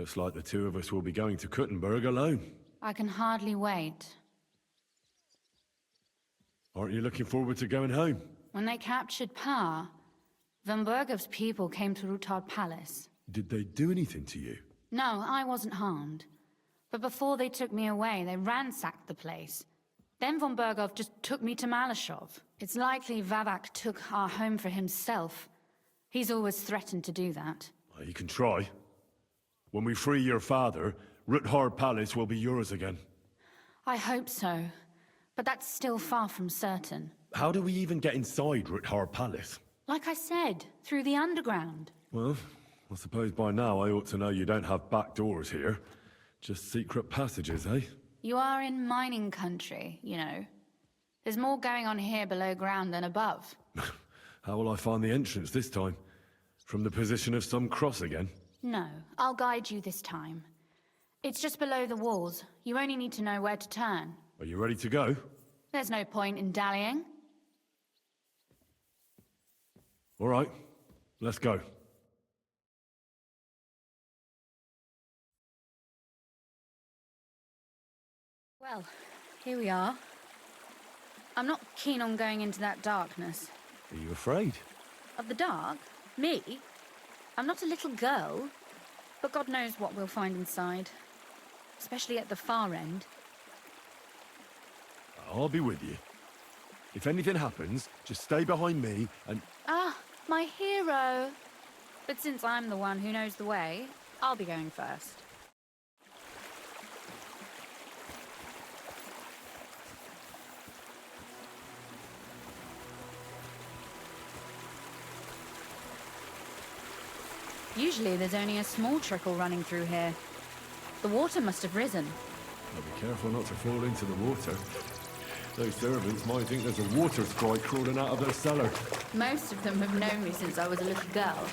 Looks like the two of us will be going to Kuttenberg alone. I can hardly wait. Aren't you looking forward to going home? When they captured Pa, Von Bergov's people came to Ruthard Palace. Did they do anything to you? No, I wasn't harmed. But before they took me away, they ransacked the place. Then Von Bergov just took me to Malashov. It's likely Vavak took our home for himself. He's always threatened to do that. Well, you can try. When we free your father, Ruthard Palace will be yours again. I hope so. But that's still far from certain. How do we even get inside Ruthard Palace? Like I said, through the underground. Well, I suppose by now I ought to know you don't have back doors here. Just secret passages, eh? You are in mining country, you know. There's more going on here below ground than above. How will I find the entrance this time? From the position of some cross again? No, I'll guide you this time. It's just below the walls. You only need to know where to turn. Are you ready to go? There's no point in dallying. All right, let's go. Well, here we are. I'm not keen on going into that darkness. Are you afraid? Of the dark? Me? I'm not a little girl. But God knows what we'll find inside. Especially at the far end. I'll be with you. If anything happens, just stay behind me and... Ah, my hero! But since I'm the one who knows the way, I'll be going first. Usually there's only a small trickle running through here. The water must have risen. I'll be careful not to fall into the water. Those servants might think there's a water sprite crawling out of their cellar. Most of them have known me since I was a little girl,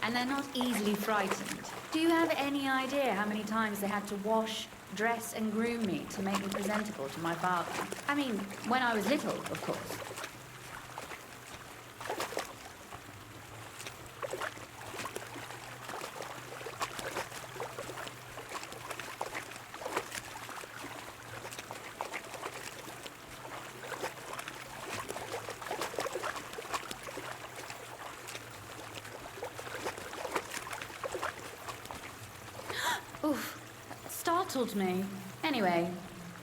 and they're not easily frightened. Do you have any idea how many times they had to wash, dress, and groom me to make me presentable to my father? I mean, when I was little, of course. Oof, that startled me. Anyway,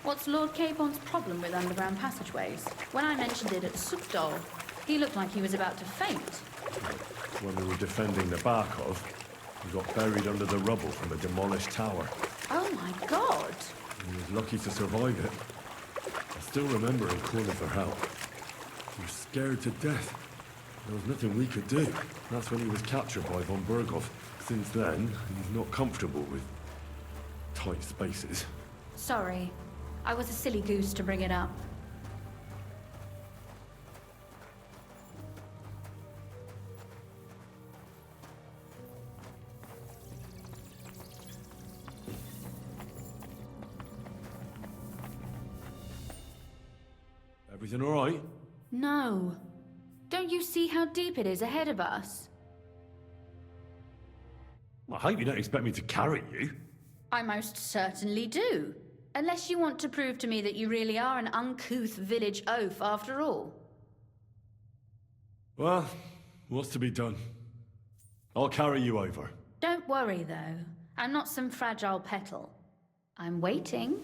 what's Lord Capon's problem with underground passageways? When I mentioned it at Sukdal, he looked like he was about to faint. When we were defending the Barkov, we got buried under the rubble from a demolished tower. Oh my god! He was lucky to survive it. I still remember him calling for help. He was scared to death. There was nothing we could do. That's when he was captured by von Bergov. Since then, he's not comfortable with tight spaces. Sorry. I was a silly goose to bring it up. Everything all right? No. Don't you see how deep it is ahead of us? I hope you don't expect me to carry you. I most certainly do. Unless you want to prove to me that you really are an uncouth village oaf after all. Well, what's to be done? I'll carry you over. Don't worry, though. I'm not some fragile petal. I'm waiting.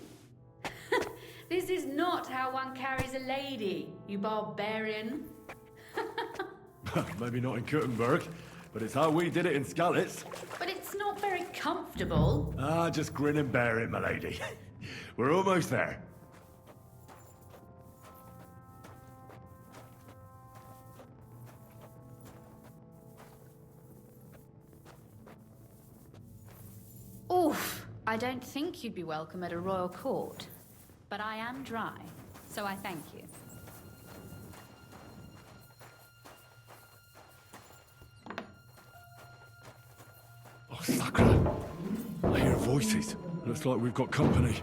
This is not how one carries a lady, you barbarian. Maybe not in Kuttenberg, but it's how we did it in Skalitz. But it's not very comfortable. Ah, just grin and bear it, my lady. We're almost there. Oof! I don't think you'd be welcome at a royal court. But I am dry, so I thank you. Oh, Sakra! I hear voices. Looks like we've got company.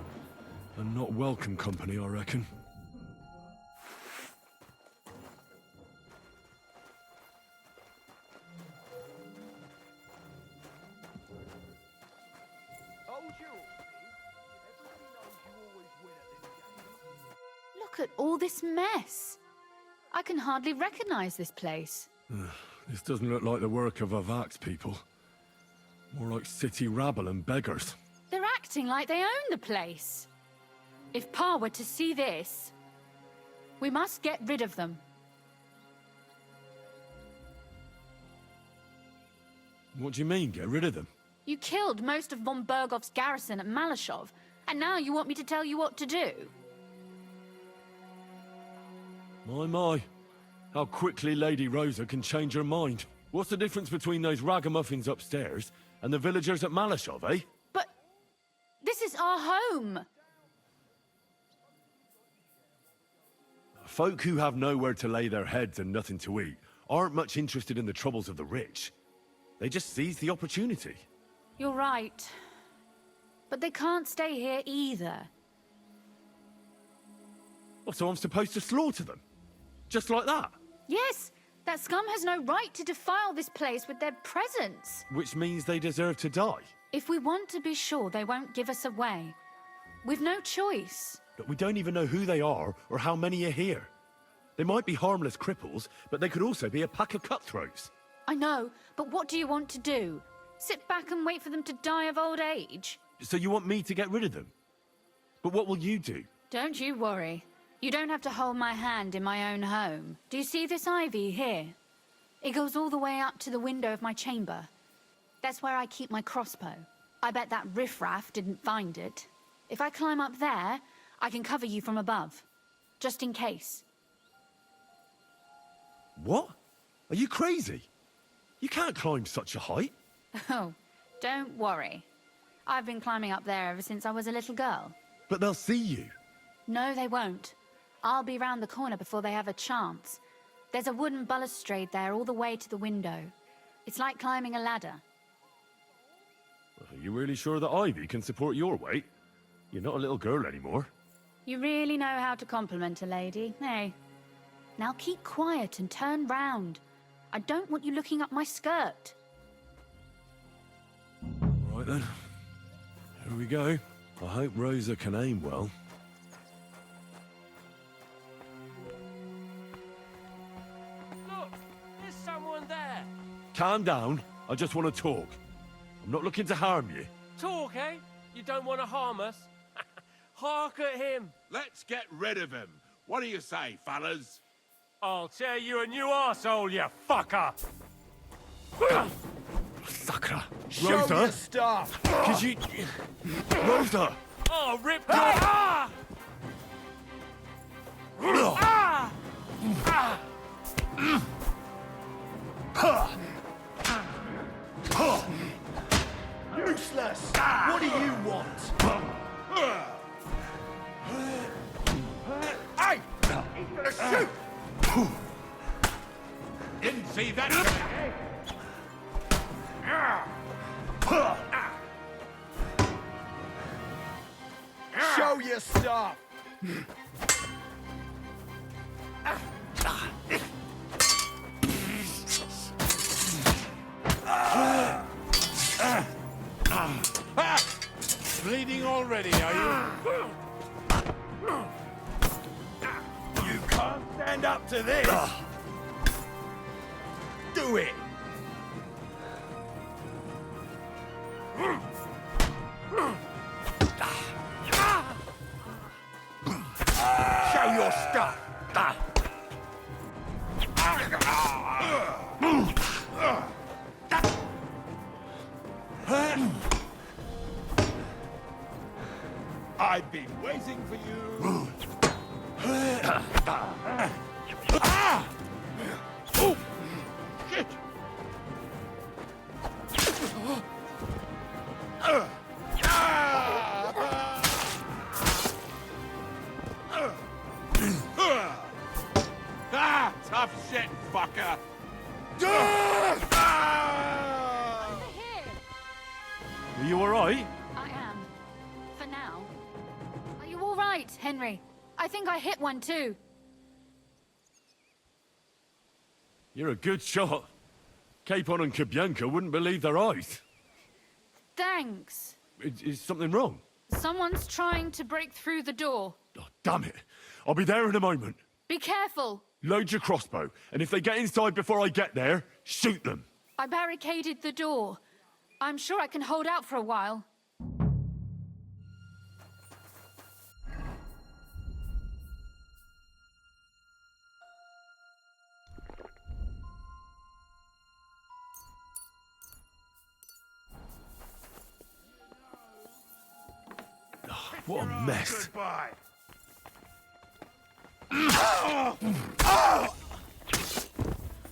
And not welcome company, I reckon. Look at all this mess. I can hardly recognize this place. This doesn't look like the work of Avak's people. More like city rabble and beggars. They're acting like they own the place. If Pa were to see this, we must get rid of them. What do you mean, get rid of them? You killed most of von Bergov's garrison at Malashov, and now you want me to tell you what to do? My. How quickly Lady Rosa can change her mind. What's the difference between those ragamuffins upstairs and the villagers at Malashov, eh? But this is our home. Folk who have nowhere to lay their heads and nothing to eat aren't much interested in the troubles of the rich. They just seize the opportunity. You're right. But they can't stay here either. Oh, so I'm supposed to slaughter them? Just like that? Yes, that scum has no right to defile this place with their presence. Which means they deserve to die. If we want to be sure they won't give us away, we've no choice. But we don't even know who they are or how many are here. They might be harmless cripples, but they could also be a pack of cutthroats. I know, but what do you want to do? Sit back and wait for them to die of old age? So you want me to get rid of them? But what will you do? Don't you worry. You don't have to hold my hand in my own home. Do you see this ivy here? It goes all the way up to the window of my chamber. That's where I keep my crossbow. I bet that riffraff didn't find it. If I climb up there, I can cover you from above. Just in case. What? Are you crazy? You can't climb such a height. Oh, don't worry. I've been climbing up there ever since I was a little girl. But they'll see you. No, they won't. I'll be round the corner before they have a chance. There's a wooden balustrade there all the way to the window. It's like climbing a ladder. Are you really sure that Ivy can support your weight? You're not a little girl anymore. You really know how to compliment a lady, eh? Now keep quiet and turn round. I don't want you looking up my skirt. Right then. Here we go. I hope Rosa can aim well. Look, there's someone there. Calm down. I just want to talk. I'm not looking to harm you. Talk, eh? You don't want to harm us? Hark at him. Let's get rid of him. What do you say, fellas? I'll tear you a new arsehole, you fucker! Sucker. Show Rosa? your stuff! Could you... Rosa! Oh, rip ah! Ah! Useless! What do you want? Hey! He's gonna shoot! Didn't see that coming. Show your stuff! Bleeding already, are you? You can't stand up to this! Do it! Show your stuff! I've been waiting for you. Oh! Shit! Tough shit, fucker! Here! Are you alright? I am. For now. Are you all right, Henry? I think I hit one too. You're a good shot. Capon and Kabianka wouldn't believe their eyes. Thanks. Is something wrong? Someone's trying to break through the door. Oh, damn it. I'll be there in a moment. Be careful. Load your crossbow, and if they get inside before I get there, shoot them. I barricaded the door. I'm sure I can hold out for a while. What a mess. Goodbye.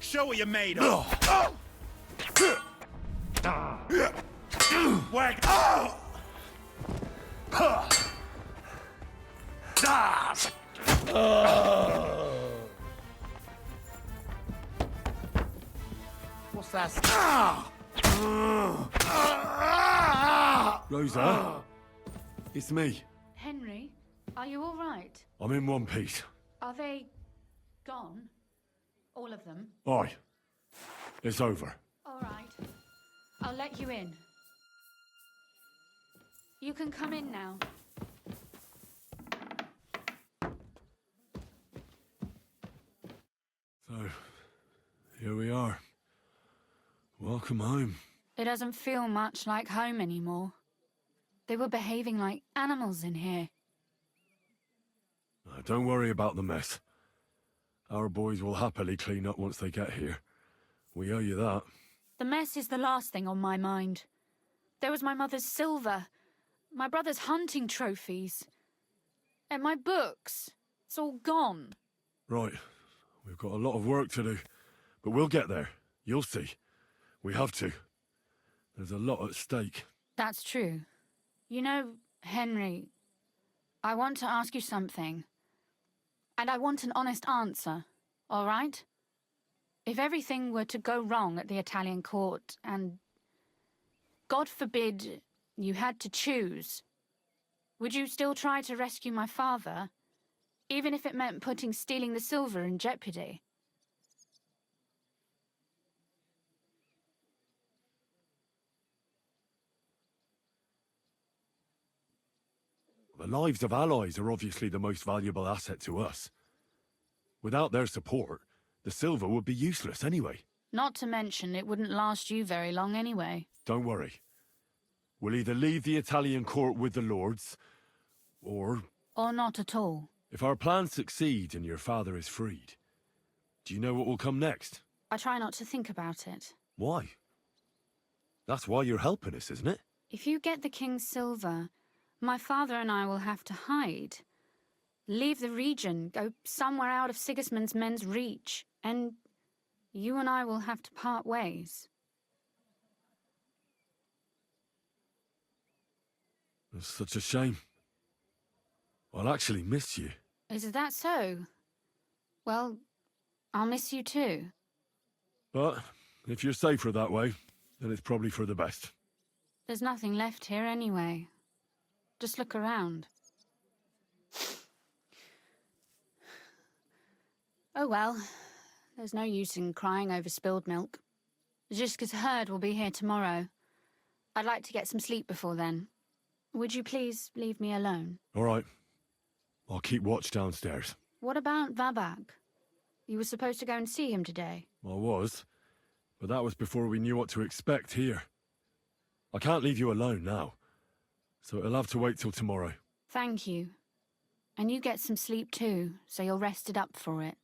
Show what you're made of. Whack. What's that? Rosa? It's me. Henry, are you all right? I'm in one piece. Are they gone? All of them? Aye. It's over. All right. I'll let you in. You can come in now. So, here we are. Welcome home. It doesn't feel much like home anymore. They were behaving like animals in here. Don't worry about the mess. Our boys will happily clean up once they get here. We owe you that. The mess is the last thing on my mind. There was my mother's silver, my brother's hunting trophies, and my books. It's all gone. Right. We've got a lot of work to do. But we'll get there. You'll see. We have to. There's a lot at stake. That's true. You know, Henry, I want to ask you something. And I want an honest answer, all right? If everything were to go wrong at the Italian court and, God forbid, you had to choose, would you still try to rescue my father, even if it meant putting stealing the silver in jeopardy? The lives of allies are obviously the most valuable asset to us. Without their support, the silver would be useless anyway. Not to mention it wouldn't last you very long anyway. Don't worry. We'll either leave the Italian court with the lords, or... Or not at all. If our plans succeed and your father is freed, do you know what will come next? I try not to think about it. Why? That's why you're helping us, isn't it? If you get the king's silver, my father and I will have to hide. Leave the region, go somewhere out of Sigismund's men's reach, and you and I will have to part ways. It's such a shame. I'll actually miss you. Is that so? Well, I'll miss you too. But if you're safer that way, then it's probably for the best. There's nothing left here anyway. Just look around. Oh well, there's no use in crying over spilled milk. Ziska's herd will be here tomorrow. I'd like to get some sleep before then. Would you please leave me alone? All right. I'll keep watch downstairs. What about Vabak? You were supposed to go and see him today. I was, but that was before we knew what to expect here. I can't leave you alone now, so it'll have to wait till tomorrow. Thank you. And you get some sleep too, so you're rested up for it.